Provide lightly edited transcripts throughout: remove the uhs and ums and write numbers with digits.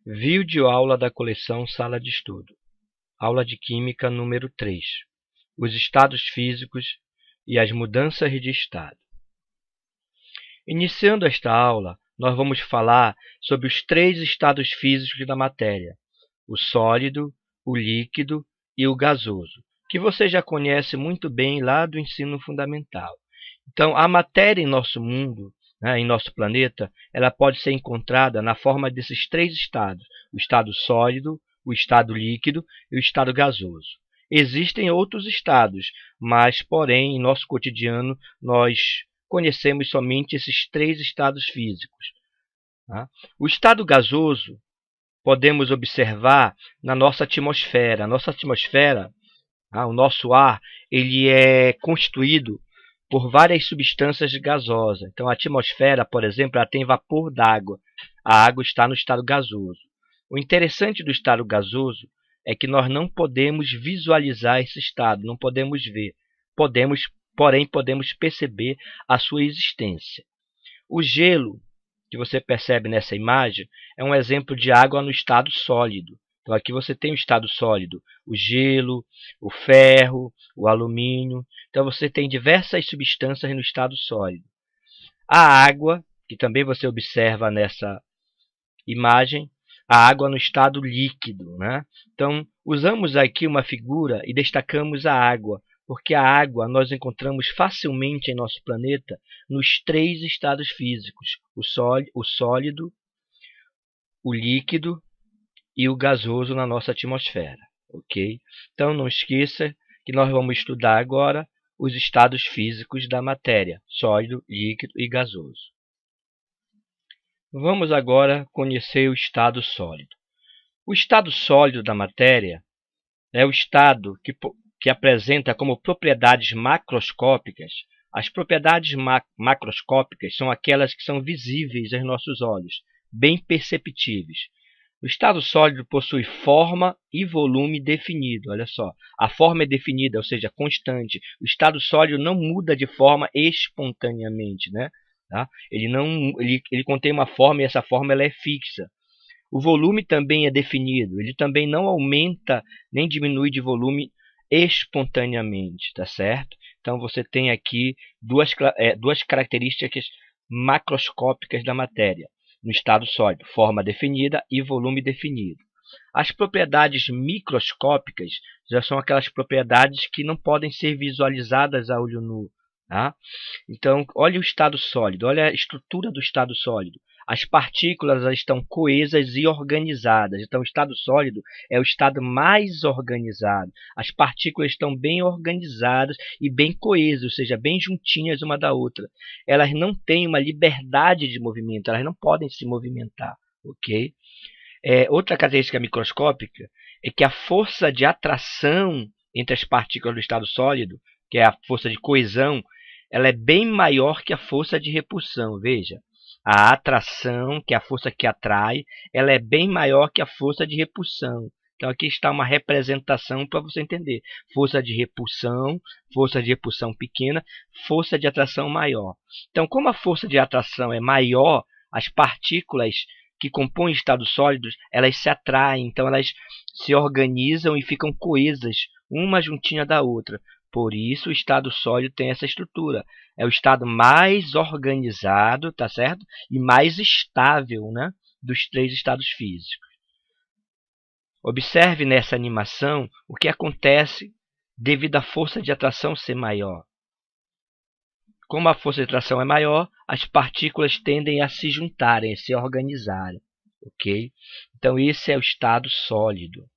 Videoaula da coleção Sala de Estudo. Aula de Química número 3. Os estados físicos e as mudanças de estado. Iniciando esta aula, nós vamos falar sobre os 3 estados físicos da matéria: o sólido, o líquido e o gasoso, que você já conhece muito bem lá do ensino fundamental. Então, a matéria em nosso mundo, em nosso planeta, ela pode ser encontrada na forma desses 3 estados: o estado sólido, o estado líquido e o estado gasoso. Existem outros estados, mas, porém, em nosso cotidiano, nós conhecemos somente esses 3 estados físicos. O estado gasoso podemos observar na nossa atmosfera. A nossa atmosfera, o nosso ar, ele é constituído por várias substâncias gasosas. Então, a atmosfera, por exemplo, ela tem vapor d'água. A água está no estado gasoso. O interessante do estado gasoso é que nós não podemos visualizar esse estado, não podemos ver. Porém, podemos perceber a sua existência. O gelo, que você percebe nessa imagem, é um exemplo de água no estado sólido. Então, aqui você tem o estado sólido: o gelo, o ferro, o alumínio. Então, você tem diversas substâncias no estado sólido. A água, que também você observa nessa imagem, a água no estado líquido. Então, usamos aqui uma figura e destacamos a água, porque a água nós encontramos facilmente em nosso planeta nos 3 estados físicos: o sólido, o líquido e o gasoso na nossa atmosfera. Ok? Então, não esqueça que nós vamos estudar agora os estados físicos da matéria: sólido, líquido e gasoso. Vamos agora conhecer o estado sólido. O estado sólido da matéria é o estado que apresenta como propriedades macroscópicas. As propriedades macroscópicas são aquelas que são visíveis aos nossos olhos, bem perceptíveis. O estado sólido possui forma e volume definido. Olha só, a forma é definida, ou seja, constante. O estado sólido não muda de forma espontaneamente, Ele contém uma forma e essa forma ela é fixa. O volume também é definido. Ele também não aumenta nem diminui de volume espontaneamente, tá certo? Então você tem aqui duas características macroscópicas da matéria no estado sólido: forma definida e volume definido. As propriedades microscópicas já são aquelas propriedades que não podem ser visualizadas a olho nu. Então, olha o estado sólido, olha a estrutura do estado sólido. As partículas estão coesas e organizadas. Então, o estado sólido é o estado mais organizado. As partículas estão bem organizadas e bem coesas, ou seja, bem juntinhas uma da outra. Elas não têm uma liberdade de movimento, elas não podem se movimentar. Ok? Outra característica microscópica é que a força de atração entre as partículas do estado sólido, que é a força de coesão, ela é bem maior que a força de repulsão. Veja, a atração, que é a força que atrai, ela é bem maior que a força de repulsão. Então, aqui está uma representação para você entender: força de repulsão pequena, força de atração maior. Então, como a força de atração é maior, as partículas que compõem estados sólidos, elas se atraem, então elas se organizam e ficam coesas, uma juntinha da outra. Por isso, o estado sólido tem essa estrutura. É o estado mais organizado, tá certo? E mais estável, dos 3 estados físicos. Observe nessa animação o que acontece devido à força de atração ser maior. Como a força de atração é maior, as partículas tendem a se juntarem, a se organizarem. Ok? Então, esse é o estado sólido.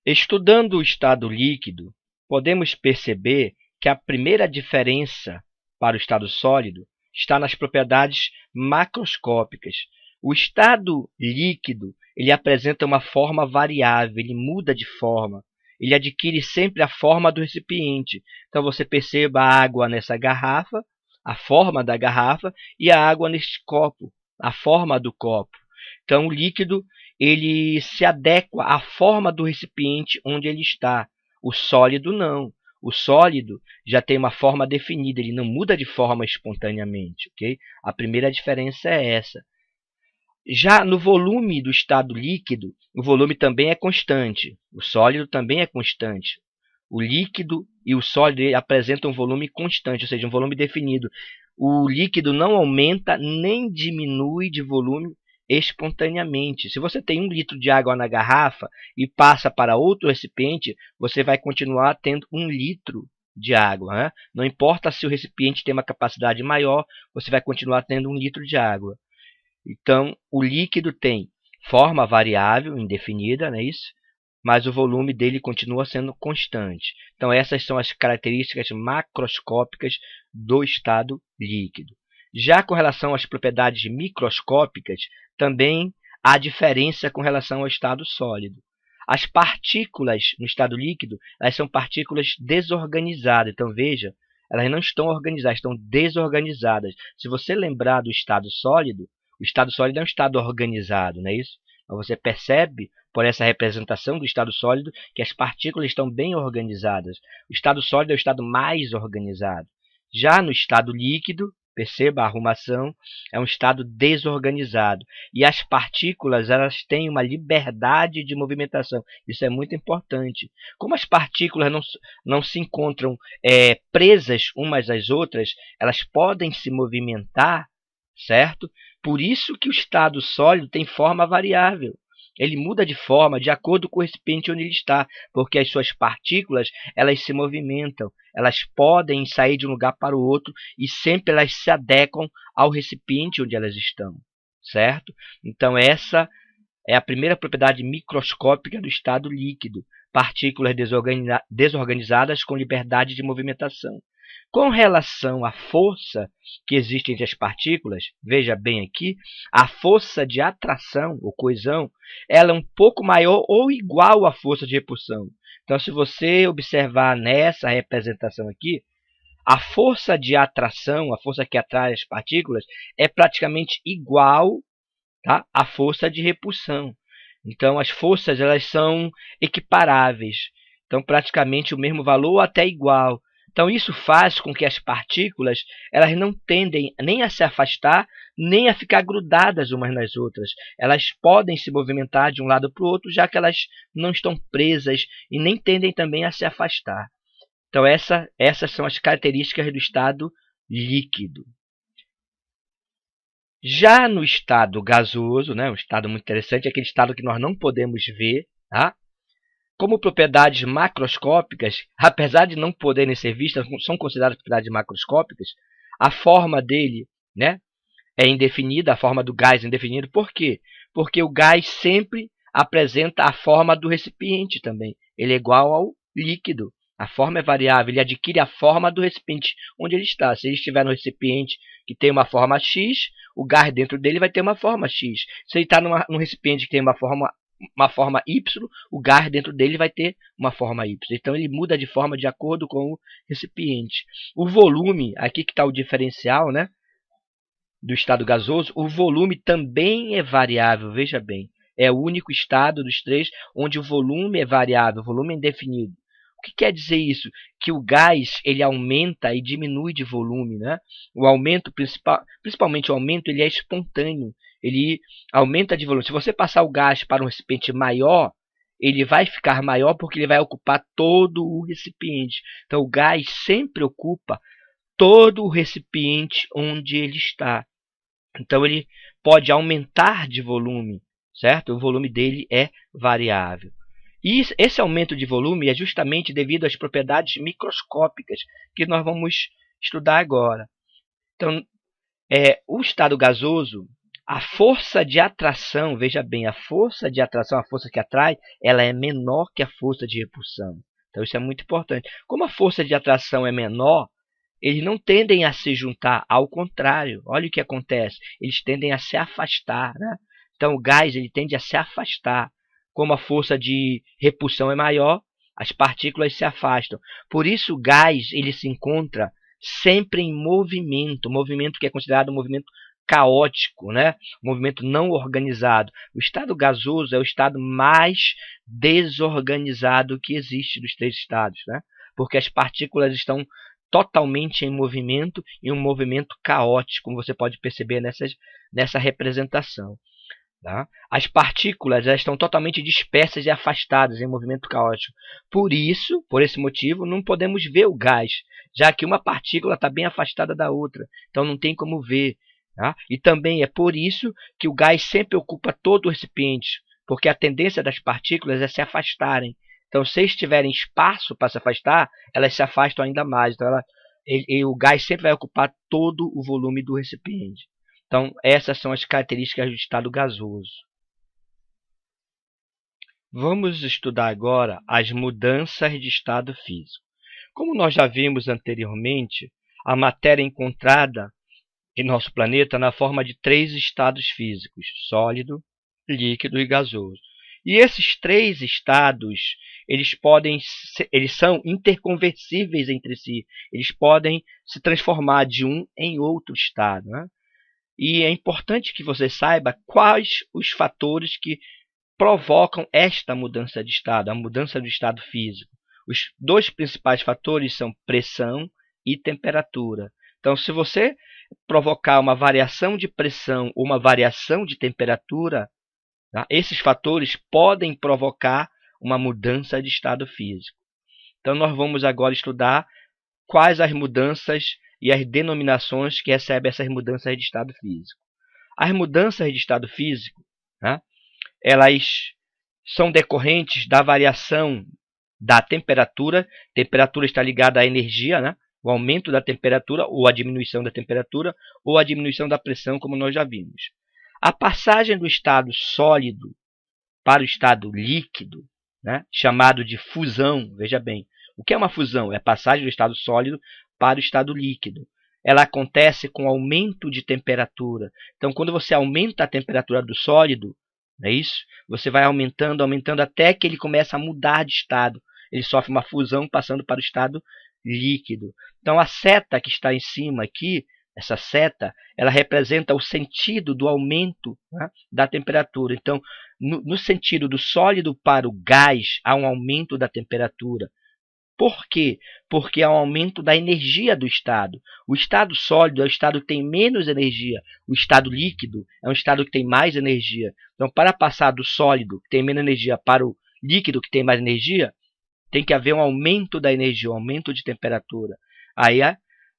Estudando o estado líquido, podemos perceber que a primeira diferença para o estado sólido está nas propriedades macroscópicas. O estado líquido ele apresenta uma forma variável, ele muda de forma. Ele adquire sempre a forma do recipiente. Então, você perceba a água nessa garrafa, a forma da garrafa, e a água neste copo, a forma do copo. Então, o líquido ele se adequa à forma do recipiente onde ele está. O sólido não. O sólido já tem uma forma definida, ele não muda de forma espontaneamente, ok? A primeira diferença é essa. Já no volume do estado líquido, o volume também é constante, o sólido também é constante. O líquido e o sólido apresentam um volume constante, ou seja, um volume definido. O líquido não aumenta nem diminui de volume espontaneamente. Se você tem 1 litro de água na garrafa e passa para outro recipiente, você vai continuar tendo 1 litro de água, né? Não importa se o recipiente tem uma capacidade maior, você vai continuar tendo 1 litro de água. Então, o líquido tem forma variável, indefinida, não é isso? Mas o volume dele continua sendo constante. Então, essas são as características macroscópicas do estado líquido. Já com relação às propriedades microscópicas, também há diferença com relação ao estado sólido. As partículas no estado líquido, elas são partículas desorganizadas. Então, veja, elas não estão organizadas, estão desorganizadas. Se você lembrar do estado sólido, o estado sólido é um estado organizado, não é isso? Então, você percebe, por essa representação do estado sólido, que as partículas estão bem organizadas. O estado sólido é o estado mais organizado. Já no estado líquido, perceba a arrumação, é um estado desorganizado. E as partículas, elas têm uma liberdade de movimentação. Isso é muito importante. Como as partículas não se encontram presas umas às outras, elas podem se movimentar, certo? Por isso que o estado sólido tem forma variável. Ele muda de forma de acordo com o recipiente onde ele está, porque as suas partículas, elas se movimentam, elas podem sair de um lugar para o outro e sempre elas se adequam ao recipiente onde elas estão, certo? Então essa é a primeira propriedade microscópica do estado líquido, partículas desorganizadas com liberdade de movimentação. Com relação à força que existe entre as partículas, veja bem aqui, a força de atração, ou coesão, ela é um pouco maior ou igual à força de repulsão. Então, se você observar nessa representação aqui, a força de atração, a força que atrai as partículas, é praticamente igual, tá, à força de repulsão. Então, as forças elas são equiparáveis. Então, praticamente o mesmo valor ou até igual. Então, isso faz com que as partículas elas não tendem nem a se afastar, nem a ficar grudadas umas nas outras. Elas podem se movimentar de um lado para o outro, já que elas não estão presas e nem tendem também a se afastar. Então, essas são as características do estado líquido. Já no estado gasoso, né, um estado muito interessante, é aquele estado que nós não podemos ver, tá? Como propriedades macroscópicas, apesar de não poderem ser vistas, são consideradas propriedades macroscópicas, a forma dele, né, é indefinida, a forma do gás é indefinida. Por quê? Porque o gás sempre apresenta a forma do recipiente também. Ele é igual ao líquido. A forma é variável, ele adquire a forma do recipiente onde ele está. Se ele estiver no recipiente que tem uma forma X, o gás dentro dele vai ter uma forma X. Se ele está num recipiente que tem uma forma Y, o gás dentro dele vai ter uma forma Y. Então ele muda de forma de acordo com o recipiente. O volume, aqui que está o diferencial, né, do estado gasoso, o volume também é variável, veja bem. É o único estado dos três onde o volume é variável, o volume é indefinido. O que quer dizer isso? Que o gás ele aumenta e diminui de volume, né? O aumento, principalmente o aumento, ele é espontâneo. Ele aumenta de volume. Se você passar o gás para um recipiente maior, ele vai ficar maior porque ele vai ocupar todo o recipiente. Então, o gás sempre ocupa todo o recipiente onde ele está. Então, ele pode aumentar de volume, certo? O volume dele é variável. E esse aumento de volume é justamente devido às propriedades microscópicas que nós vamos estudar agora. Então, o estado gasoso, a força de atração, veja bem, a força de atração, a força que atrai, ela é menor que a força de repulsão. Então, isso é muito importante. Como a força de atração é menor, eles não tendem a se juntar, ao contrário. Olha o que acontece, eles tendem a se afastar, né? Então, o gás ele tende a se afastar. Como a força de repulsão é maior, as partículas se afastam. Por isso, o gás ele se encontra sempre em movimento, movimento que é considerado um movimento caótico, né? Um movimento não organizado. O estado gasoso é o estado mais desorganizado que existe dos três estados, né? porque as partículas estão totalmente em movimento, e um movimento caótico, como você pode perceber nessa representação. Tá? As partículas já estão totalmente dispersas e afastadas em movimento caótico. Por esse motivo, não podemos ver o gás, já que uma partícula está bem afastada da outra, então não tem como ver. Tá? E também é por isso que o gás sempre ocupa todo o recipiente, porque a tendência das partículas é se afastarem. Então, se eles tiverem espaço para se afastar, elas se afastam ainda mais. Então, o gás sempre vai ocupar todo o volume do recipiente. Então, essas são as características do estado gasoso. Vamos estudar agora as mudanças de estado físico. Como nós já vimos anteriormente, a matéria é encontrada em nosso planeta na forma de 3 estados físicos: sólido, líquido e gasoso. E esses 3 estados, eles são interconversíveis entre si. Eles podem se transformar de um em outro estado, né? E é importante que você saiba quais os fatores que provocam esta mudança de estado, a mudança do estado físico. Os 2 principais fatores são pressão e temperatura. Então, se você provocar uma variação de pressão ou uma variação de temperatura, tá? Esses fatores podem provocar uma mudança de estado físico. Então, nós vamos agora estudar quais as mudanças e as denominações que recebem essas mudanças de estado físico. As mudanças de estado físico, né, elas são decorrentes da variação da temperatura. Temperatura está ligada à energia, né? O aumento da temperatura ou a diminuição da temperatura ou a diminuição da pressão, como nós já vimos. A passagem do estado sólido para o estado líquido, né, chamado de fusão, veja bem, o que é uma fusão? É a passagem do estado sólido para o estado líquido. Ela acontece com aumento de temperatura. Então, quando você aumenta a temperatura do sólido, não é isso? Você vai aumentando, aumentando até que ele começa a mudar de estado. Ele sofre uma fusão passando para o estado líquido. Então, a seta que está em cima aqui, essa seta, ela representa o sentido do aumento, né, da temperatura. Então, no sentido do sólido para o gás, há um aumento da temperatura. Por quê? Porque há um aumento da energia do estado. O estado sólido é o estado que tem menos energia. O estado líquido é um estado que tem mais energia. Então, para passar do sólido, que tem menos energia, para o líquido, que tem mais energia, tem que haver um aumento da energia, um aumento de temperatura. Aí,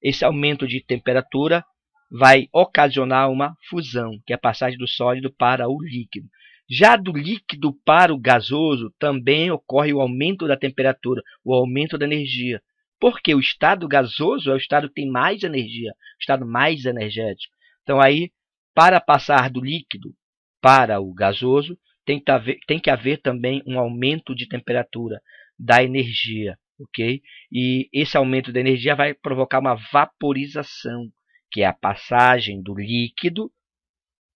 esse aumento de temperatura vai ocasionar uma fusão, que é a passagem do sólido para o líquido. Já do líquido para o gasoso, também ocorre o aumento da temperatura, o aumento da energia. Porque o estado gasoso é o estado que tem mais energia, o estado mais energético. Então, aí, para passar do líquido para o gasoso, tem que haver também um aumento de temperatura da energia, ok? E esse aumento da energia vai provocar uma vaporização, que é a passagem do líquido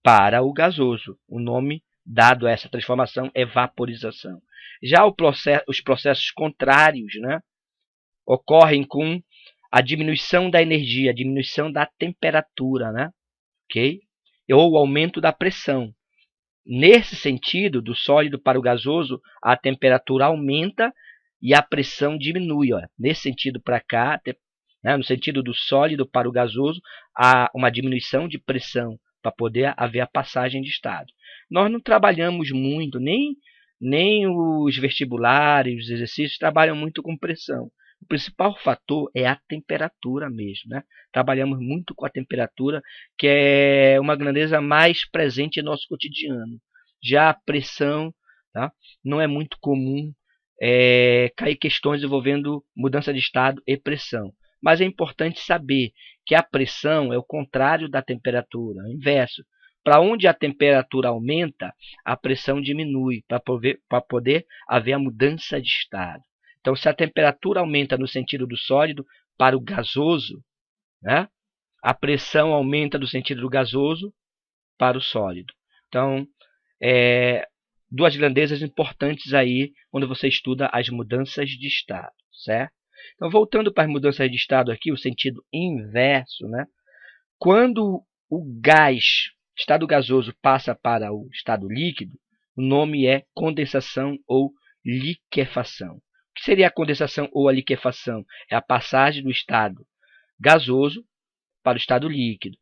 para o gasoso. O nome dado a essa transformação é vaporização. Já os processos contrários, né, ocorrem com a diminuição da energia, a diminuição da temperatura, né, ok? Ou o aumento da pressão. Nesse sentido, do sólido para o gasoso, a temperatura aumenta e a pressão diminui. Ó. Nesse sentido para cá, né, no sentido do sólido para o gasoso, há uma diminuição de pressão para poder haver a passagem de estado. Nós não trabalhamos muito, nem os vestibulares, os exercícios trabalham muito com pressão. O principal fator é a temperatura mesmo, né? Trabalhamos muito com a temperatura, que é uma grandeza mais presente em nosso cotidiano. Já a pressão, tá, não é muito comum cair questões envolvendo mudança de estado e pressão. Mas é importante saber que a pressão é o contrário da temperatura, é o inverso. Para onde a temperatura aumenta, a pressão diminui, para poder haver a mudança de estado. Então, se a temperatura aumenta no sentido do sólido para o gasoso, né, a pressão aumenta no sentido do gasoso para o sólido. Então, duas grandezas importantes aí quando você estuda as mudanças de estado, certo? Então, voltando para as mudanças de estado aqui, o sentido inverso, né? Quando o gás, estado gasoso, passa para o estado líquido, o nome é condensação ou liquefação. O que seria a condensação ou a liquefação? É a passagem do estado gasoso para o estado líquido.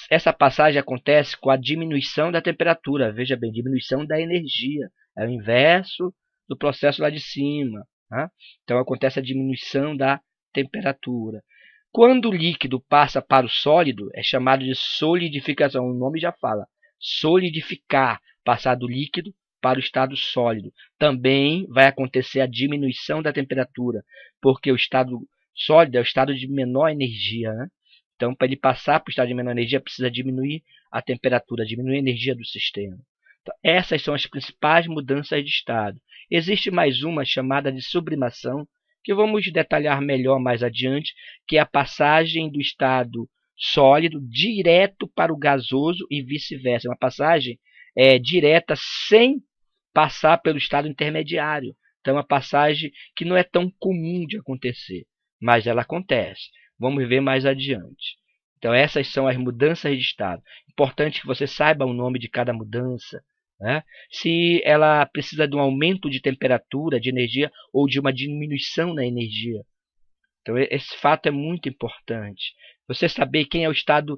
Essa passagem acontece com a diminuição da temperatura. Veja bem, diminuição da energia. É o inverso do processo lá de cima. Tá? Então acontece a diminuição da temperatura. Quando o líquido passa para o sólido, é chamado de solidificação. O nome já fala. Solidificar, passar do líquido para o estado sólido. Também vai acontecer a diminuição da temperatura, porque o estado sólido é o estado de menor energia, né? Então, para ele passar para o estado de menor energia, precisa diminuir a temperatura, diminuir a energia do sistema. Então, essas são as principais mudanças de estado. Existe mais uma chamada de sublimação, que vamos detalhar melhor mais adiante, que é a passagem do estado sólido direto para o gasoso e vice-versa. Uma passagem direta sem passar pelo estado intermediário. Então, é uma passagem que não é tão comum de acontecer, mas ela acontece. Vamos ver mais adiante. Então, essas são as mudanças de estado. Importante que você saiba o nome de cada mudança, né? Se ela precisa de um aumento de temperatura, de energia, ou de uma diminuição na energia. Então, esse fato é muito importante. Você saber quem é o estado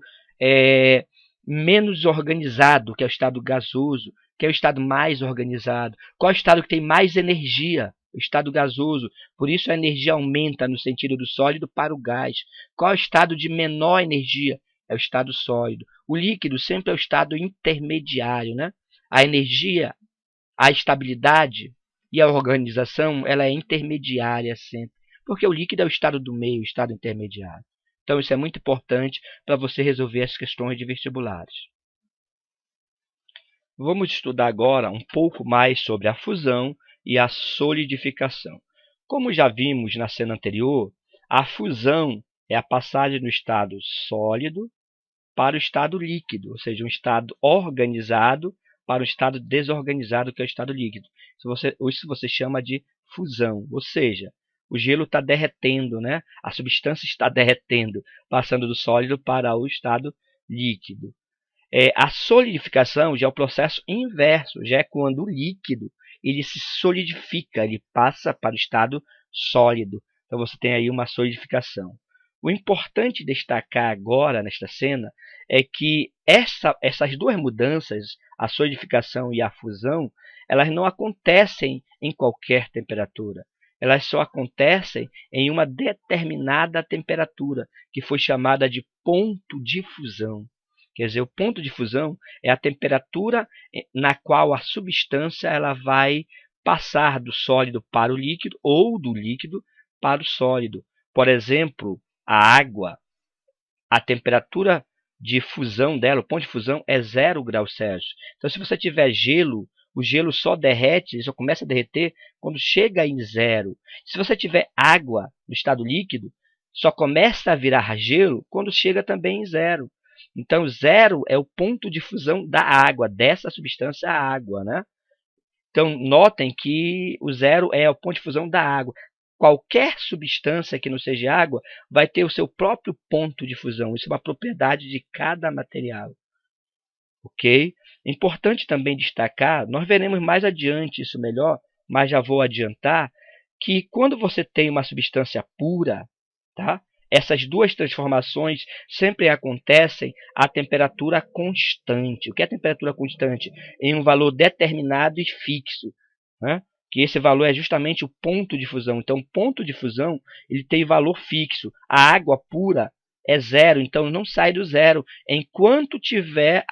menos organizado, que é o estado gasoso, que é o estado mais organizado. Qual é o estado que tem mais energia? O estado gasoso. Por isso a energia aumenta no sentido do sólido para o gás. Qual é o estado de menor energia? É o estado sólido. O líquido sempre é o estado intermediário, né? A energia, a estabilidade e a organização, ela é intermediária sempre. Porque o líquido é o estado do meio, o estado intermediário. Então isso é muito importante para você resolver as questões de vestibulares. Vamos estudar agora um pouco mais sobre a fusão e a solidificação. Como já vimos na cena anterior, a fusão é a passagem do estado sólido para o estado líquido, ou seja, um estado organizado para o estado desorganizado, que é o estado líquido. Isso você chama de fusão, ou seja, o gelo está derretendo, né? A substância está derretendo, passando do sólido para o estado líquido. A solidificação já é o processo inverso, já é quando o líquido ele se solidifica, ele passa para o estado sólido. Então você tem aí uma solidificação. O importante destacar agora nesta cena é que essas duas mudanças, a solidificação e a fusão, elas não acontecem em qualquer temperatura. Elas só acontecem em uma determinada temperatura, que foi chamada de ponto de fusão. Quer dizer, o ponto de fusão é a temperatura na qual a substância ela vai passar do sólido para o líquido ou do líquido para o sólido. Por exemplo, a água, a temperatura de fusão dela, o ponto de fusão é 0 graus Celsius. Então, se você tiver gelo, o gelo só derrete, só começa a derreter quando chega em 0. Se você tiver água no estado líquido, só começa a virar gelo quando chega também em 0. Então, 0 é o ponto de fusão da água, dessa substância água, né? Então, notem que o 0 é o ponto de fusão da água. Qualquer substância que não seja água vai ter o seu próprio ponto de fusão. Isso é uma propriedade de cada material. Ok? É importante também destacar, nós veremos mais adiante isso melhor, mas já vou adiantar, que quando você tem uma substância pura, tá? Essas duas transformações sempre acontecem a temperatura constante. O que é a temperatura constante? Em um valor determinado e fixo, né? Que esse valor é justamente o ponto de fusão. Então, o ponto de fusão ele tem valor fixo. A água pura é 0, então não sai do 0 enquanto estiver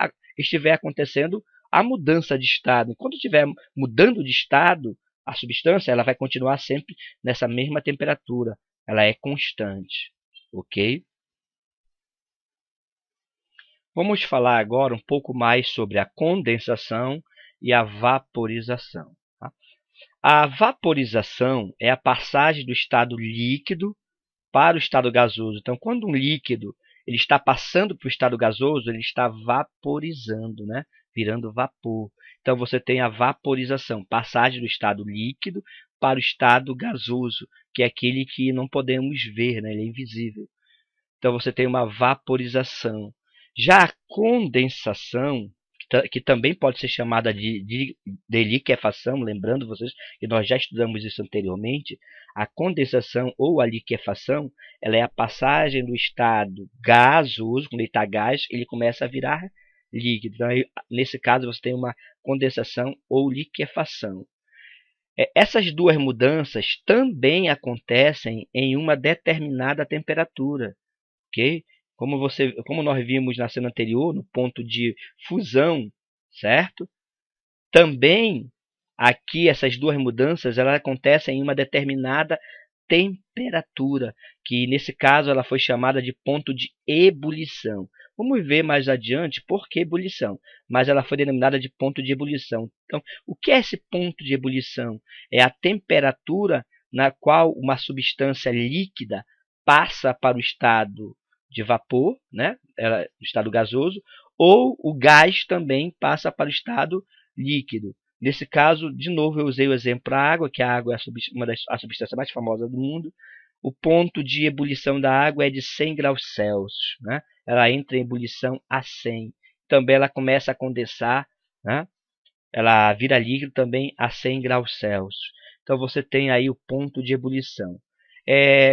acontecendo a mudança de estado. Enquanto estiver mudando de estado, a substância ela vai continuar sempre nessa mesma temperatura. Ela é constante. Ok? Vamos falar agora um pouco mais sobre a condensação e a vaporização. Tá? A vaporização é a passagem do estado líquido para o estado gasoso. Então, quando um líquido ele está passando para o estado gasoso, ele está vaporizando, né? Virando vapor. Então, você tem a vaporização, passagem do estado líquido para o estado gasoso, que é aquele que não podemos ver, né? Ele é invisível. Então, você tem uma vaporização. Já a condensação, que também pode ser chamada de liquefação, lembrando vocês que nós já estudamos isso anteriormente. A condensação ou a liquefação, ela é a passagem do estado gasoso, quando ele está gás, ele começa a virar líquido. Então, aí, nesse caso, você tem uma condensação ou liquefação. Essas duas mudanças também acontecem em uma determinada temperatura, ok? Como nós vimos na cena anterior, no ponto de fusão, certo? Também aqui essas duas mudanças elas acontecem em uma determinada temperatura, que nesse caso ela foi chamada de ponto de ebulição. Vamos ver mais adiante por que ebulição, mas ela foi denominada de ponto de ebulição. Então, o que é esse ponto de ebulição? É a temperatura na qual uma substância líquida passa para o estado de vapor, né? O estado gasoso, ou o gás também passa para o estado líquido. Nesse caso, de novo, eu usei o exemplo da água, que a água é uma das substâncias mais famosas do mundo. O ponto de ebulição da água é de 100 graus Celsius, né? Ela entra em ebulição a 100. Também ela começa a condensar, né? Ela vira líquido também a 100 graus Celsius. Então você tem aí o ponto de ebulição.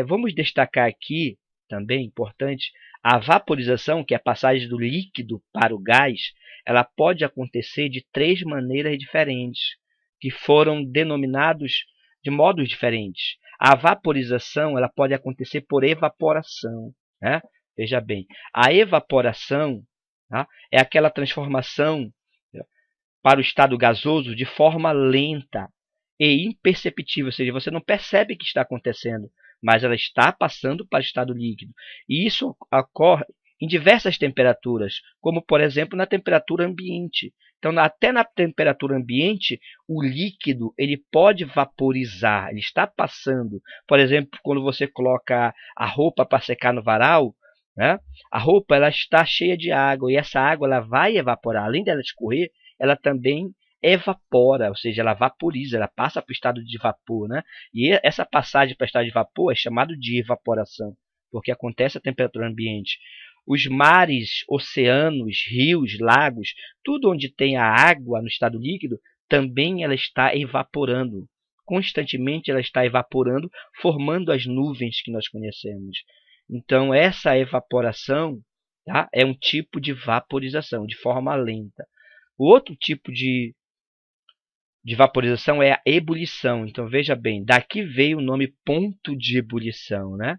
Vamos destacar aqui, também importante, a vaporização, que é a passagem do líquido para o gás, ela pode acontecer de três maneiras diferentes, que foram denominados de modos diferentes. A vaporização ela pode acontecer por evaporação, né? Veja bem, a evaporação, tá, é aquela transformação para o estado gasoso de forma lenta e imperceptível, ou seja, você não percebe que está acontecendo, mas ela está passando para o estado líquido. E isso ocorre em diversas temperaturas, como por exemplo na temperatura ambiente. Então, até na temperatura ambiente, o líquido ele pode vaporizar, ele está passando. Por exemplo, quando você coloca a roupa para secar no varal, né, a roupa ela está cheia de água e essa água ela vai evaporar. Além dela escorrer, ela também evapora, ou seja, ela vaporiza, ela passa para o estado de vapor, né? E essa passagem para o estado de vapor é chamado de evaporação, porque acontece a temperatura ambiente. Os mares, oceanos, rios, lagos, tudo onde tem a água no estado líquido, também ela está evaporando. Constantemente ela está evaporando, formando as nuvens que nós conhecemos. Então, essa evaporação, tá, é um tipo de vaporização, de forma lenta. O outro tipo de vaporização é a ebulição. Então, veja bem, daqui veio o nome ponto de ebulição, né?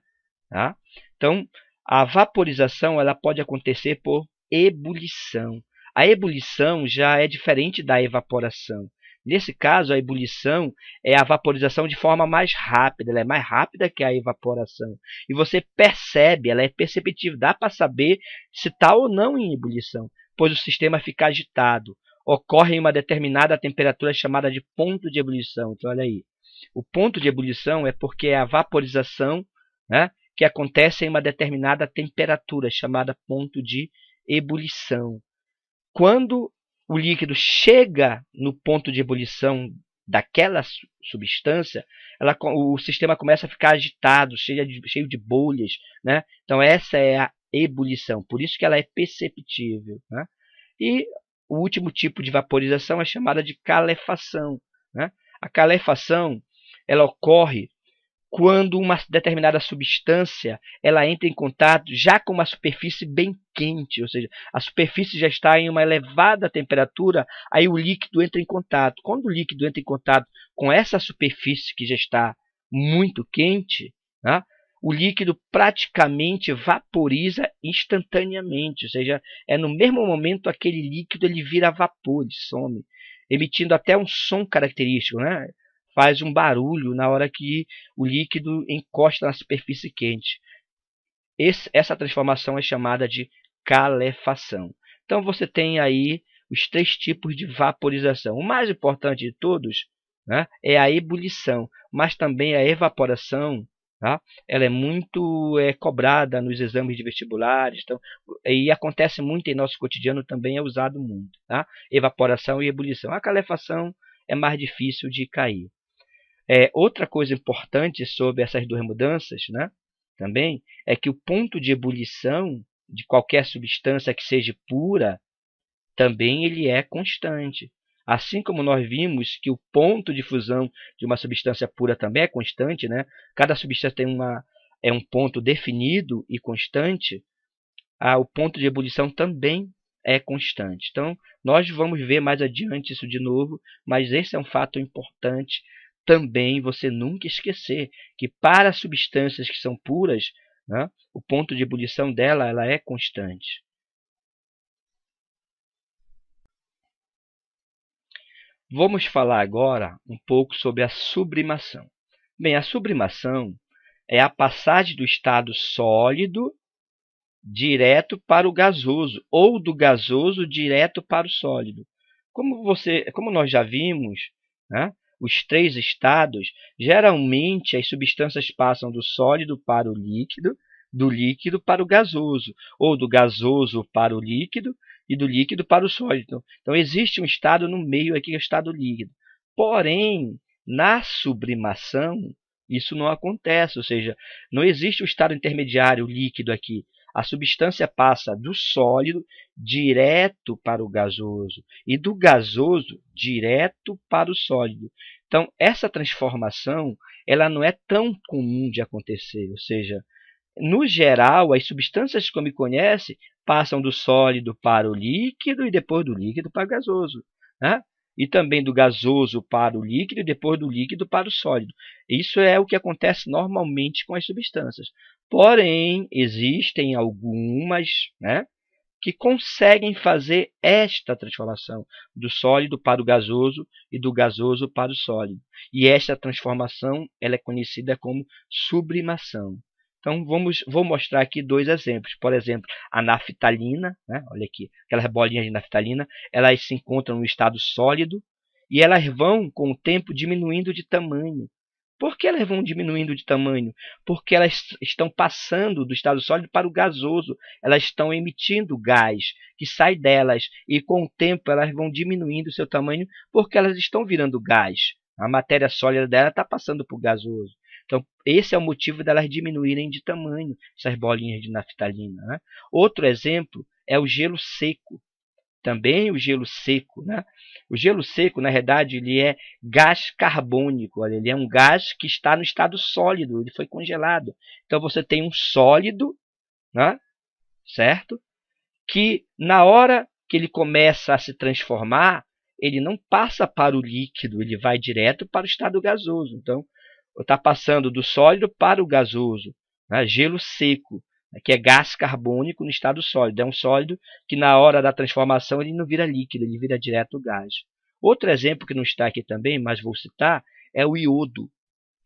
Tá? Então, a vaporização ela pode acontecer por ebulição. A ebulição já é diferente da evaporação. Nesse caso, a ebulição é a vaporização de forma mais rápida. Ela é mais rápida que a evaporação. E você percebe, ela é perceptível. Dá para saber se está ou não em ebulição, pois o sistema fica agitado. Ocorre em uma determinada temperatura chamada de ponto de ebulição. Então, olha aí. O ponto de ebulição é porque é a vaporização, né, que acontece em uma determinada temperatura, chamada ponto de ebulição. Quando o líquido chega no ponto de ebulição daquela substância, o sistema começa a ficar agitado, cheio de bolhas, né? Então essa é a ebulição, por isso que ela é perceptível, né? E o último tipo de vaporização é chamada de calefação, né? A calefação ela ocorre quando uma determinada substância ela entra em contato já com uma superfície bem quente, ou seja, a superfície já está em uma elevada temperatura, aí o líquido entra em contato. Quando o líquido entra em contato com essa superfície que já está muito quente, né, o líquido praticamente vaporiza instantaneamente, ou seja, é no mesmo momento aquele líquido ele vira vapor, ele some, emitindo até um som característico, né? Faz um barulho na hora que o líquido encosta na superfície quente. Essa transformação é chamada de calefação. Então você tem aí os três tipos de vaporização. O mais importante de todos, né, é a ebulição, mas também a evaporação. Tá? Ela é muito cobrada nos exames de vestibulares, então, e acontece muito em nosso cotidiano, também é usado muito. Tá? Evaporação e ebulição. A calefação é mais difícil de cair. Outra coisa importante sobre essas duas mudanças, né, também, é que o ponto de ebulição de qualquer substância que seja pura, também ele é constante. Assim como nós vimos que o ponto de fusão de uma substância pura também é constante, né? Cada substância tem é um ponto definido e constante, o ponto de ebulição também é constante. Então, nós vamos ver mais adiante isso de novo, mas esse é um fato importante também você nunca esquecer, que para substâncias que são puras, né, o ponto de ebulição dela ela é constante. Vamos falar agora um pouco sobre a sublimação. Bem, a sublimação é a passagem do estado sólido direto para o gasoso, ou do gasoso direto para o sólido. Como nós já vimos, né, os três estados, geralmente as substâncias passam do sólido para o líquido, do líquido para o gasoso, ou do gasoso para o líquido e do líquido para o sólido. Então existe um estado no meio aqui, que é o estado líquido. Porém, na sublimação, isso não acontece, ou seja, não existe o estado intermediário líquido aqui. A substância passa do sólido direto para o gasoso e do gasoso direto para o sólido. Então, essa transformação ela não é tão comum de acontecer, ou seja, no geral, as substâncias que me conhece passam do sólido para o líquido e depois do líquido para o gasoso, né? E também do gasoso para o líquido e depois do líquido para o sólido. Isso é o que acontece normalmente com as substâncias. Porém, existem algumas, né, que conseguem fazer esta transformação do sólido para o gasoso e do gasoso para o sólido. E esta transformação ela é conhecida como sublimação. Então, vou mostrar aqui dois exemplos. Por exemplo, a naftalina, né? Olha aqui, aquelas bolinhas de naftalina, elas se encontram no estado sólido e elas vão, com o tempo, diminuindo de tamanho. Por que elas vão diminuindo de tamanho? Porque elas estão passando do estado sólido para o gasoso. Elas estão emitindo gás que sai delas e com o tempo elas vão diminuindo o seu tamanho porque elas estão virando gás. A matéria sólida dela está passando para o gasoso. Então, esse é o motivo delas diminuírem de tamanho, essas bolinhas de naftalina, né? Outro exemplo é o gelo seco. Também o gelo seco, né? O gelo seco, na verdade, ele é gás carbônico. Olha, ele é um gás que está no estado sólido, ele foi congelado. Então você tem um sólido, né? Certo? Que na hora que ele começa a se transformar, ele não passa para o líquido, ele vai direto para o estado gasoso. Então, está passando do sólido para o gasoso, né? Gelo seco, que é gás carbônico no estado sólido. É um sólido que na hora da transformação ele não vira líquido, ele vira direto gás. Outro exemplo que não está aqui também, mas vou citar, é o iodo.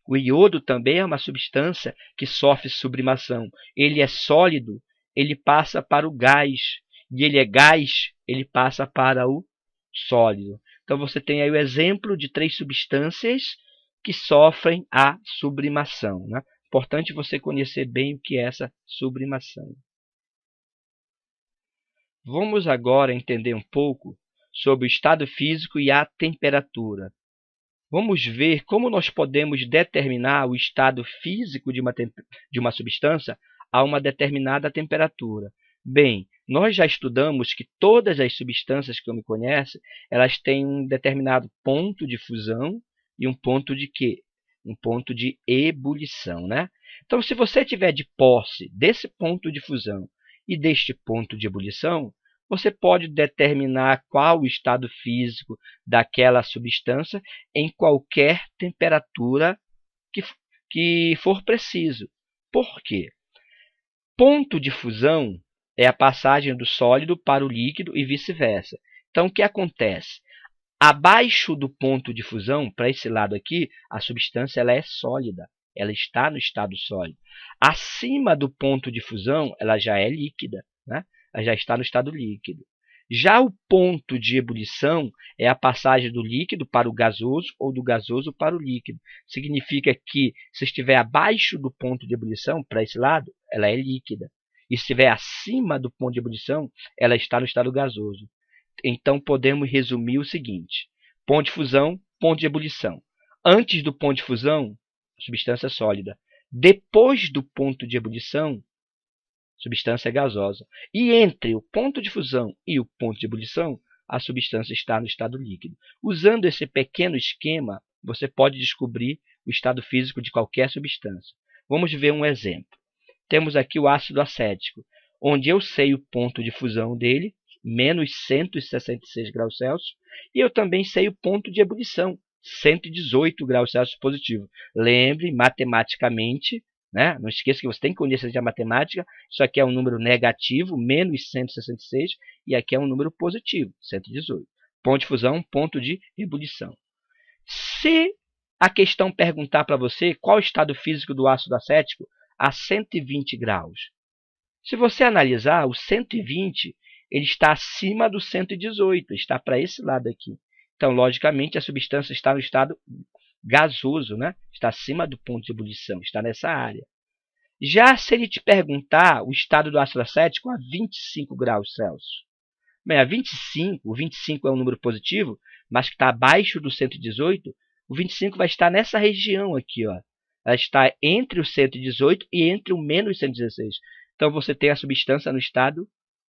O iodo também é uma substância que sofre sublimação. Ele é sólido, ele passa para o gás. E ele é gás, ele passa para o sólido. Então você tem aí o exemplo de três substâncias que sofrem a sublimação, né? Importante você conhecer bem o que é essa sublimação. Vamos agora entender um pouco sobre o estado físico e a temperatura. Vamos ver como nós podemos determinar o estado físico de uma substância a uma determinada temperatura. Bem, nós já estudamos que todas as substâncias que eu me conheço, elas têm um determinado ponto de fusão e um ponto de quê? Um ponto de ebulição, né? Então, se você tiver de posse desse ponto de fusão e deste ponto de ebulição, você pode determinar qual o estado físico daquela substância em qualquer temperatura que for preciso. Por quê? Ponto de fusão é a passagem do sólido para o líquido e vice-versa. Então, o que acontece? Abaixo do ponto de fusão, para esse lado aqui, a substância ela é sólida. Ela está no estado sólido. Acima do ponto de fusão, ela já é líquida, né? Ela já está no estado líquido. Já o ponto de ebulição é a passagem do líquido para o gasoso ou do gasoso para o líquido. Significa que se estiver abaixo do ponto de ebulição, para esse lado, ela é líquida. E se estiver acima do ponto de ebulição, ela está no estado gasoso. Então podemos resumir o seguinte: ponto de fusão, ponto de ebulição. Antes do ponto de fusão, substância sólida. Depois do ponto de ebulição, substância gasosa. E entre o ponto de fusão e o ponto de ebulição, a substância está no estado líquido. Usando esse pequeno esquema, você pode descobrir o estado físico de qualquer substância. Vamos ver um exemplo. Temos aqui o ácido acético, onde eu sei o ponto de fusão dele, menos 166 graus Celsius, e eu também sei o ponto de ebulição, 118 graus Celsius positivo. Lembre, matematicamente, né? Não esqueça que você tem que conhecer a matemática, isso aqui é um número negativo, menos 166, e aqui é um número positivo, 118. Ponto de fusão, ponto de ebulição. Se a questão perguntar para você qual o estado físico do ácido acético a 120 graus, se você analisar, o 120 ele está acima do 118, está para esse lado aqui. Então, logicamente, a substância está no estado gasoso, né? Está acima do ponto de ebulição, está nessa área. Já se ele te perguntar o estado do ácido acético a 25 graus Celsius, bem, a 25, o 25 é um número positivo, mas que está abaixo do 118, o 25 vai estar nessa região aqui, ó. Ela está entre o 118 e entre o menos 116. Então, você tem a substância no estado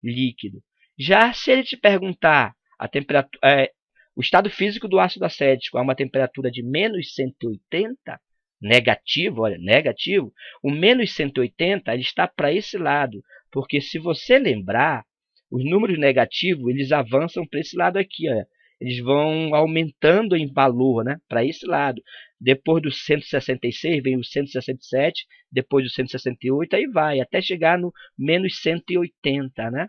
líquido. Já se ele te perguntar a temperatura, o estado físico do ácido acético a uma temperatura de menos 180, negativo, olha, negativo, o menos 180 ele está para esse lado, porque se você lembrar, os números negativos eles avançam para esse lado aqui, olha. Eles vão aumentando em valor, né, para esse lado. Depois do 166 vem o 167, depois do 168, aí vai, até chegar no menos 180, né?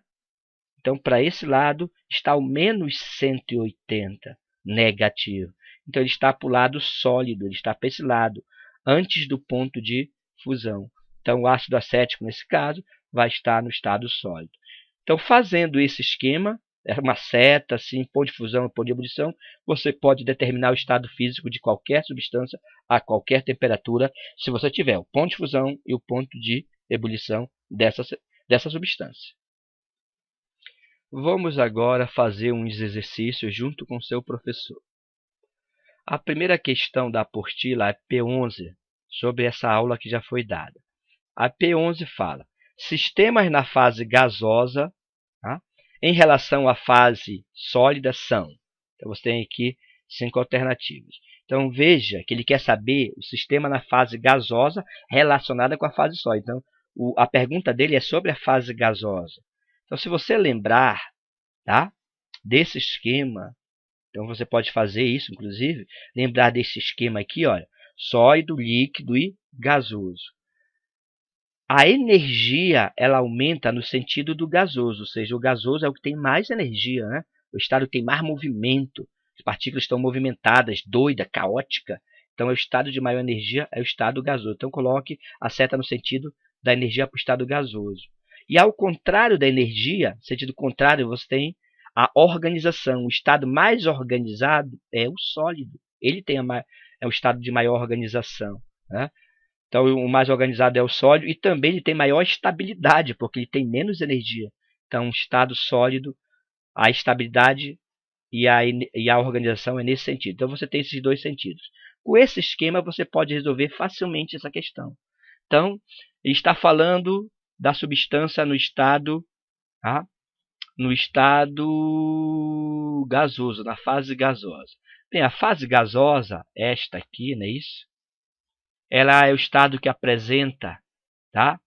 Então, para esse lado está o menos 180, negativo. Então, ele está para o lado sólido, ele está para esse lado, antes do ponto de fusão. Então, o ácido acético, nesse caso, vai estar no estado sólido. Então, fazendo esse esquema, é uma seta, assim, ponto de fusão e ponto de ebulição, você pode determinar o estado físico de qualquer substância a qualquer temperatura, se você tiver o ponto de fusão e o ponto de ebulição dessa substância. Vamos agora fazer uns exercícios junto com seu professor. A primeira questão da apostila é P11, sobre essa aula que já foi dada. A P11 fala: sistemas na fase gasosa, tá, em relação à fase sólida são. Então, você tem aqui 5 alternativas. Então, veja que ele quer saber o sistema na fase gasosa relacionada com a fase sólida. Então, a pergunta dele é sobre a fase gasosa. Então, se você lembrar, tá, desse esquema, então você pode fazer isso, inclusive, lembrar desse esquema aqui, olha, sólido, líquido e gasoso. A energia ela aumenta no sentido do gasoso, ou seja, o gasoso é o que tem mais energia, né? O estado que tem mais movimento, as partículas estão movimentadas, doida, caótica. Então, é o estado de maior energia, é o estado gasoso. Então, coloque a seta no sentido da energia para o estado gasoso. E ao contrário da energia, no sentido contrário, você tem a organização. O estado mais organizado é o sólido. Ele tem é o estado de maior organização, né? Então, o mais organizado é o sólido e também ele tem maior estabilidade, porque ele tem menos energia. Então, um estado sólido, a estabilidade e a organização é nesse sentido. Então, você tem esses dois sentidos. Com esse esquema, você pode resolver facilmente essa questão. Então, ele está falando da substância no estado, tá, no estado gasoso, na fase gasosa. Bem, a fase gasosa, esta aqui, não é isso? Ela é o estado que apresenta, tá,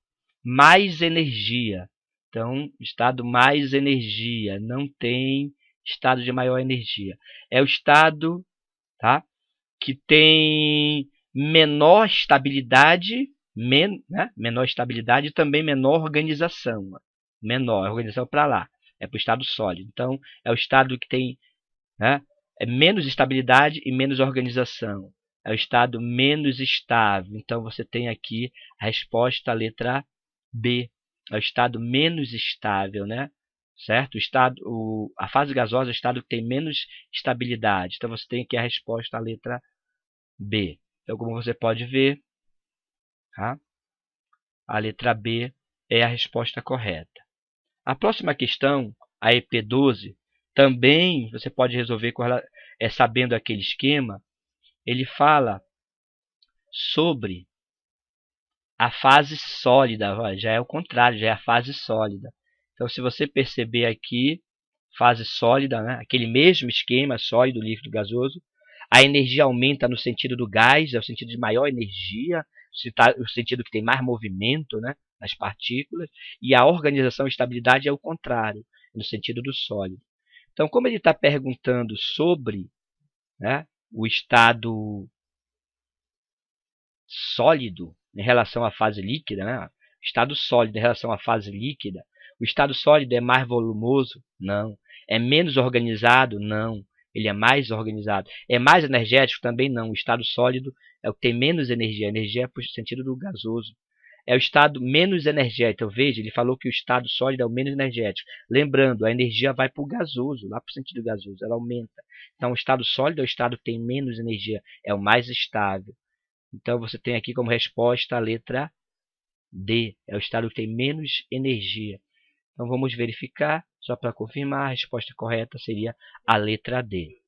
mais energia. Então, estado mais energia, não tem estado de maior energia. É o estado, tá, que tem menor estabilidade, menor estabilidade e também menor organização. Menor, organização para lá, é para o estado sólido. Então, é o estado que tem, né, é menos estabilidade e menos organização. É o estado menos estável. Então, você tem aqui a resposta, a letra B. É o estado menos estável, né? Certo? A fase gasosa é o estado que tem menos estabilidade. Então, você tem aqui a resposta, a letra B. Então, como você pode ver, tá, a letra B é a resposta correta. A próxima questão, a EP12, também você pode resolver sabendo aquele esquema. Ele fala sobre a fase sólida. Olha, já é o contrário, já é a fase sólida. Então, se você perceber aqui, fase sólida, né? Aquele mesmo esquema, sólido, líquido, gasoso. A energia aumenta no sentido do gás, é o sentido de maior energia, o sentido que tem mais movimento, né, nas partículas. E a organização e estabilidade é o contrário, no sentido do sólido. Então, como ele está perguntando sobre, né, o estado sólido em relação à fase líquida, né, estado sólido em relação à fase líquida, o estado sólido é mais volumoso? Não. É menos organizado? Não. Ele é mais organizado. É mais energético? Também não. O estado sólido é o que tem menos energia. A energia é para o sentido do gasoso. É o estado menos energético. Então, veja, ele falou que o estado sólido é o menos energético. Lembrando, a energia vai para o gasoso, lá para o sentido gasoso, ela aumenta. Então, o estado sólido é o estado que tem menos energia, é o mais estável. Então, você tem aqui como resposta a letra D, é o estado que tem menos energia. Então, vamos verificar, só para confirmar, a resposta correta seria a letra D.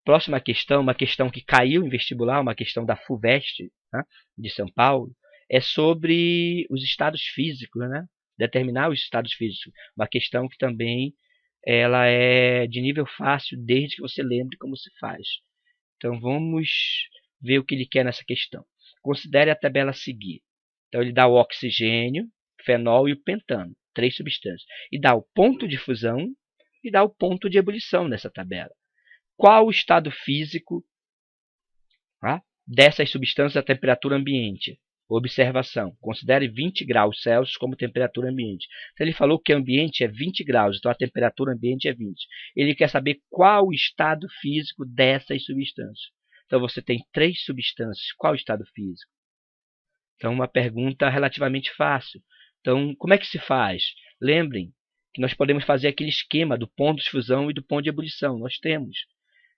Próxima questão, uma questão que caiu em vestibular, uma questão da FUVEST, né, de São Paulo, é sobre os estados físicos, né? Determinar os estados físicos. Uma questão que também ela é de nível fácil, desde que você lembre como se faz. Então, vamos ver o que ele quer nessa questão. Considere a tabela a seguir. Então, ele dá o oxigênio, fenol e o pentano, 3 substâncias. E dá o ponto de fusão e dá o ponto de ebulição nessa tabela. Qual o estado físico, tá, dessas substâncias à temperatura ambiente? Observação. Considere 20 graus Celsius como temperatura ambiente. Então, ele falou que o ambiente é 20 graus, então a temperatura ambiente é 20. Ele quer saber qual o estado físico dessas substâncias. Então, você tem 3 substâncias. Qual o estado físico? Então, uma pergunta relativamente fácil. Então, como é que se faz? Lembrem que nós podemos fazer aquele esquema do ponto de fusão e do ponto de ebulição. Nós temos.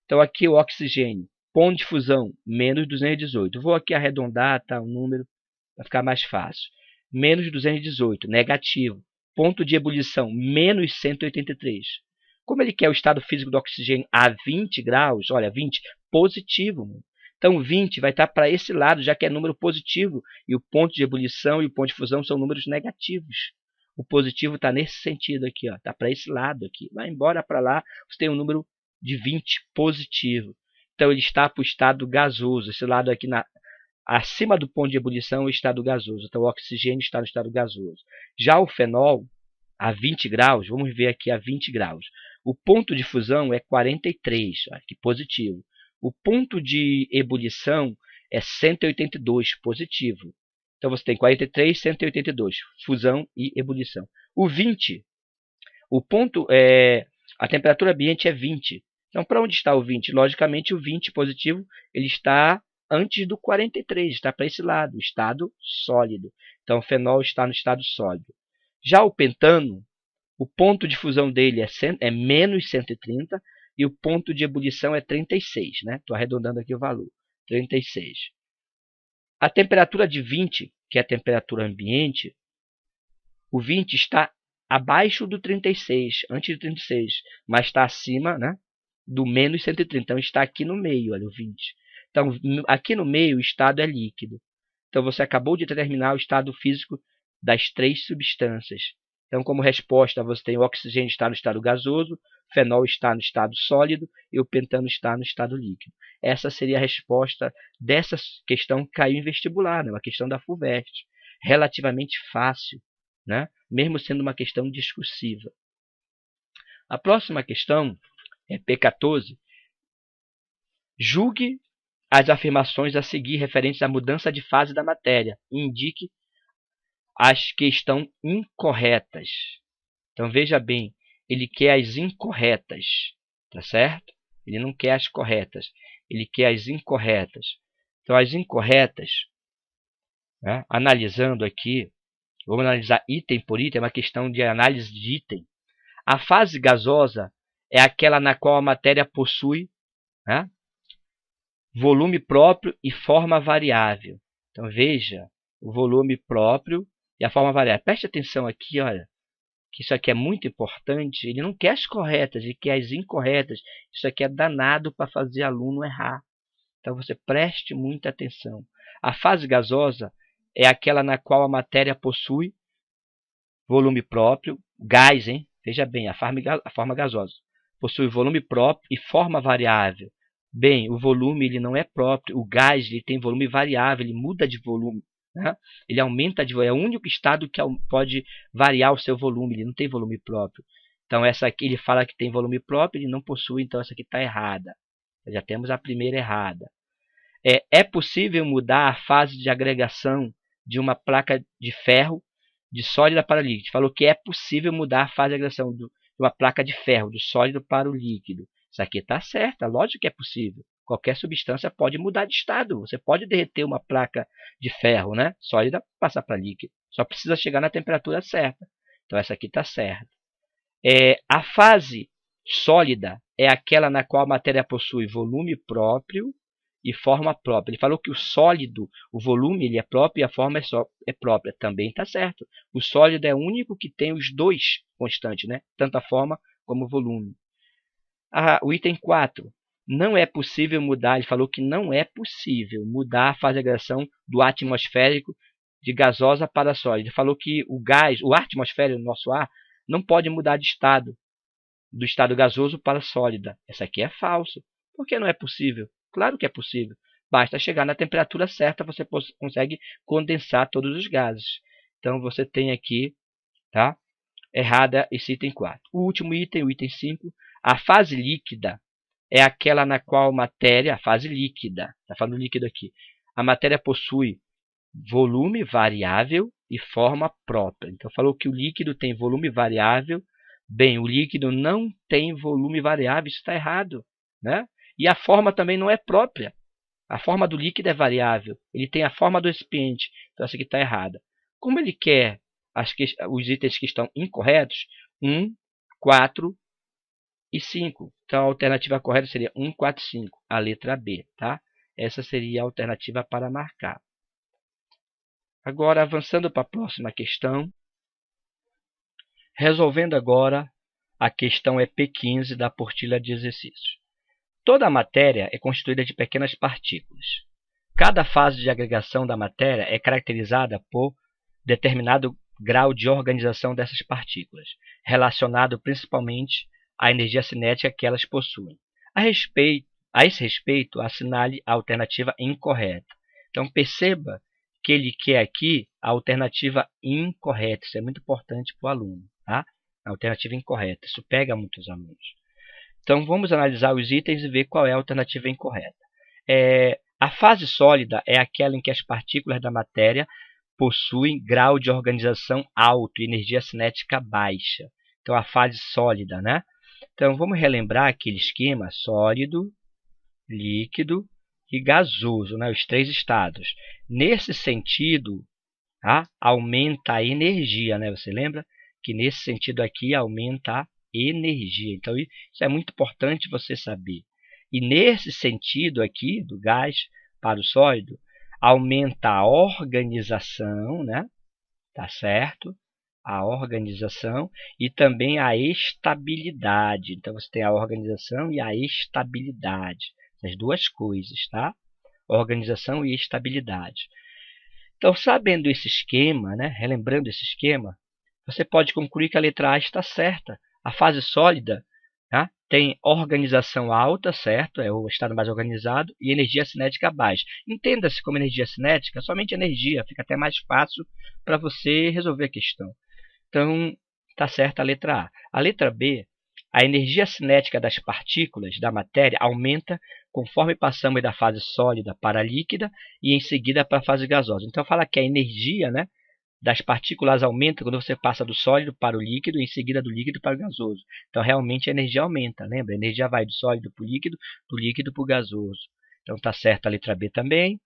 Então, aqui o oxigênio. Ponto de fusão, menos 218. Vou aqui arredondar, tá, o número, para ficar mais fácil. Menos 218, negativo. Ponto de ebulição, menos 183. Como ele quer o estado físico do oxigênio a 20 graus, olha, 20, positivo. Então, 20 vai estar para esse lado, já que é número positivo. E o ponto de ebulição e o ponto de fusão são números negativos. O positivo está nesse sentido aqui, está para esse lado aqui. Vai embora para lá, você tem um número de 20 positivo. Então, ele está para o estado gasoso. Esse lado aqui, acima do ponto de ebulição, é o estado gasoso. Então, o oxigênio está no estado gasoso. Já o fenol, a 20 graus, vamos ver aqui a 20 graus. O ponto de fusão é 43, aqui positivo. O ponto de ebulição é 182, positivo. Então, você tem 43, 182, fusão e ebulição. O 20, a temperatura ambiente é 20. Então, para onde está o 20? Logicamente, o 20 positivo ele está antes do 43, está para esse lado, o estado sólido. Então, o fenol está no estado sólido. Já o pentano, o ponto de fusão dele é menos 130 e o ponto de ebulição é 36. Estou arredondando aqui o valor, 36. A temperatura de 20, que é a temperatura ambiente, o 20 está abaixo do 36, antes do 36, mas está acima, né, do menos 130. Então, está aqui no meio, olha, o 20. Então, aqui no meio, o estado é líquido. Então, você acabou de determinar o estado físico das 3 substâncias. Então, como resposta, você tem o oxigênio está no estado gasoso, o fenol está no estado sólido e o pentano está no estado líquido. Essa seria a resposta dessa questão que caiu em vestibular, né? Uma questão da FUVEST. Relativamente fácil, né? Mesmo sendo uma questão discursiva. A próxima questão é P14. Julgue as afirmações a seguir referentes à mudança de fase da matéria e indique as que estão incorretas. Então, veja bem, ele quer as incorretas, tá certo? Ele não quer as corretas, ele quer as incorretas. Então, as incorretas, né, analisando aqui, vamos analisar item por item, é uma questão de análise de item. A fase gasosa é aquela na qual a matéria possui, né, volume próprio e forma variável. Então, veja, o volume próprio e a forma variável. Preste atenção aqui, olha, que isso aqui é muito importante. Ele não quer as corretas, ele quer as incorretas. Isso aqui é danado para fazer aluno errar. Então, você preste muita atenção. A fase gasosa é aquela na qual a matéria possui volume próprio, gás, hein? Veja bem, a forma gasosa. Possui volume próprio e forma variável. Bem, o volume ele não é próprio, o gás ele tem volume variável, ele muda de volume, né? Ele aumenta de volume, é o único estado que pode variar o seu volume, ele não tem volume próprio. Então essa aqui ele fala que tem volume próprio, ele não possui, então essa aqui está errada. Já temos a primeira errada. É possível mudar a fase de agregação de uma placa de ferro de sólida para líquido. Falou que é possível mudar a fase de agregação de uma placa de ferro, do sólido para o líquido. Isso aqui está certo, lógico que é possível. Qualquer substância pode mudar de estado. Você pode derreter uma placa de ferro, né, sólida, passar para líquido. Só precisa chegar na temperatura certa. Então essa aqui está certa. A fase sólida é aquela na qual a matéria possui volume próprio e forma própria. Ele falou que o sólido, o volume ele é próprio e a forma é própria. Também está certo. O sólido é o único que tem os dois constantes, né? Tanto a forma como o volume. O item 4. Não é possível mudar, ele falou que não é possível mudar a fase de agregação do ar atmosférico de gasosa para sólida. Ele falou que o gás, o ar atmosférico, o nosso ar, não pode mudar de estado, do estado gasoso para sólida. Essa aqui é falso. Por que não é possível? Claro que é possível. Basta chegar na temperatura certa, você consegue condensar todos os gases. Então você tem aqui, tá? Errada esse item 4. O último item, o item 5, a fase líquida é aquela na qual a matéria, a fase líquida, está falando líquido aqui, a matéria possui volume variável e forma própria. Então falou que o líquido tem volume variável. Bem, o líquido não tem volume variável, isso está errado, né? E a forma também não é própria. A forma do líquido é variável, ele tem a forma do recipiente, então essa aqui está errada. Como ele quer os itens que estão incorretos, 1, 4 e 5. Então a alternativa correta seria 1, 4 e 5, a letra B, tá? Essa seria a alternativa para marcar. Agora, avançando para a próxima questão. Resolvendo agora a questão EP15 da apostila de exercícios. Toda a matéria é constituída de pequenas partículas. Cada fase de agregação da matéria é caracterizada por determinado grau de organização dessas partículas, relacionado principalmente à energia cinética que elas possuem. A esse respeito, assinale a alternativa incorreta. Então perceba que ele quer aqui a alternativa incorreta. Isso é muito importante para o aluno, tá? A alternativa incorreta. Isso pega muitos alunos. Então vamos analisar os itens e ver qual é a alternativa incorreta. A fase sólida é aquela em que as partículas da matéria possuem grau de organização alto e energia cinética baixa. Então a fase sólida, né? Então vamos relembrar aquele esquema: sólido, líquido e gasoso, né? Os três estados. Nesse sentido, tá? Aumenta a energia, né? Você lembra que nesse sentido aqui aumenta a energia. Então isso é muito importante você saber. E nesse sentido aqui, do gás para o sólido, aumenta a organização, né? Tá certo? A organização e também a estabilidade. Então você tem a organização e a estabilidade. As duas coisas, tá? Organização e estabilidade. Então, sabendo esse esquema, né? Relembrando esse esquema, você pode concluir que a letra A está certa. A fase sólida, tá? Tem organização alta, certo? É o estado mais organizado, e energia cinética baixa. Entenda-se como energia cinética, somente energia, fica até mais fácil para você resolver a questão. Então, está certa a letra A. A letra B, a energia cinética das partículas da matéria aumenta conforme passamos da fase sólida para a líquida e em seguida para a fase gasosa. Então, fala que a energia, né, das partículas aumenta quando você passa do sólido para o líquido e em seguida do líquido para o gasoso. Então, realmente a energia aumenta, lembra? A energia vai do sólido para o líquido, do líquido para o gasoso. Então, está certa a letra B também.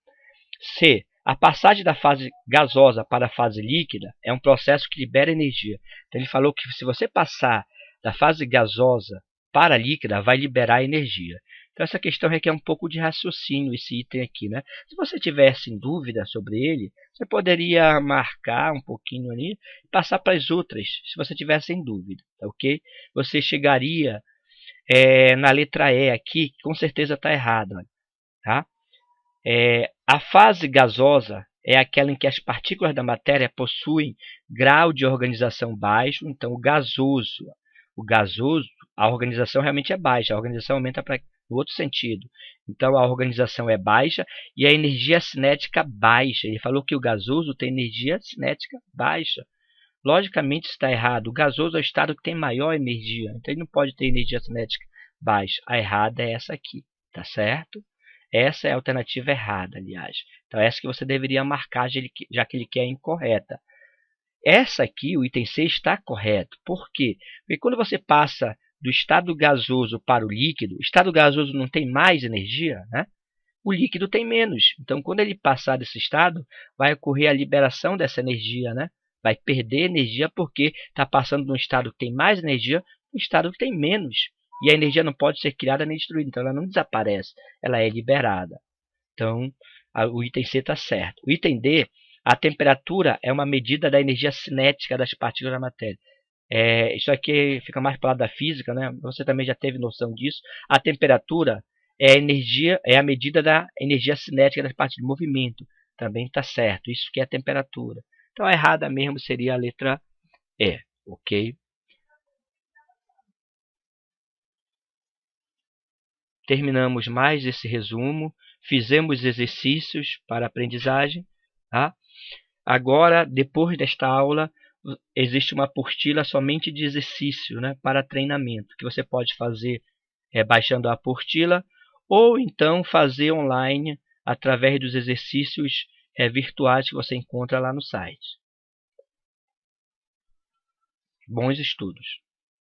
C. A passagem da fase gasosa para a fase líquida é um processo que libera energia. Então, ele falou que se você passar da fase gasosa para a líquida, vai liberar energia. Então, essa questão requer um pouco de raciocínio, esse item aqui, né? Se você tivesse em dúvida sobre ele, você poderia marcar um pouquinho ali e passar para as outras, se você tivesse em dúvida, tá ok? Você chegaria na letra E aqui, que com certeza está errado, tá? A fase gasosa é aquela em que as partículas da matéria possuem grau de organização baixo. Então, o gasoso, a organização realmente é baixa, a organização aumenta no outro sentido. Então, a organização é baixa e a energia cinética baixa. Ele falou que o gasoso tem energia cinética baixa. Logicamente, isso está errado. O gasoso é o estado que tem maior energia, então ele não pode ter energia cinética baixa. A errada é essa aqui, tá certo? Essa é a alternativa errada, aliás. Então, essa que você deveria marcar, já que ele quer a incorreta. Essa aqui, o item C, está correto. Por quê? Porque quando você passa do estado gasoso para o líquido, o estado gasoso não tem mais energia, né? O líquido tem menos. Então, quando ele passar desse estado, vai ocorrer a liberação dessa energia, né? Vai perder energia porque está passando de um estado que tem mais energia para um estado que tem menos. E a energia não pode ser criada nem destruída, então ela não desaparece, ela é liberada. Então, o item C está certo. O item D, a temperatura é uma medida da energia cinética das partículas da matéria. Isso aqui fica mais para o lado da física, né? Você também já teve noção disso. A temperatura é a medida da energia cinética das partículas de movimento. Também está certo. Isso que é a temperatura. Então, a errada mesmo seria a letra E, ok? Terminamos mais esse resumo. Fizemos exercícios para aprendizagem, tá? Agora, depois desta aula, existe uma apostila somente de exercício, né, para treinamento, que você pode fazer baixando a apostila ou então fazer online através dos exercícios virtuais que você encontra lá no site. Bons estudos!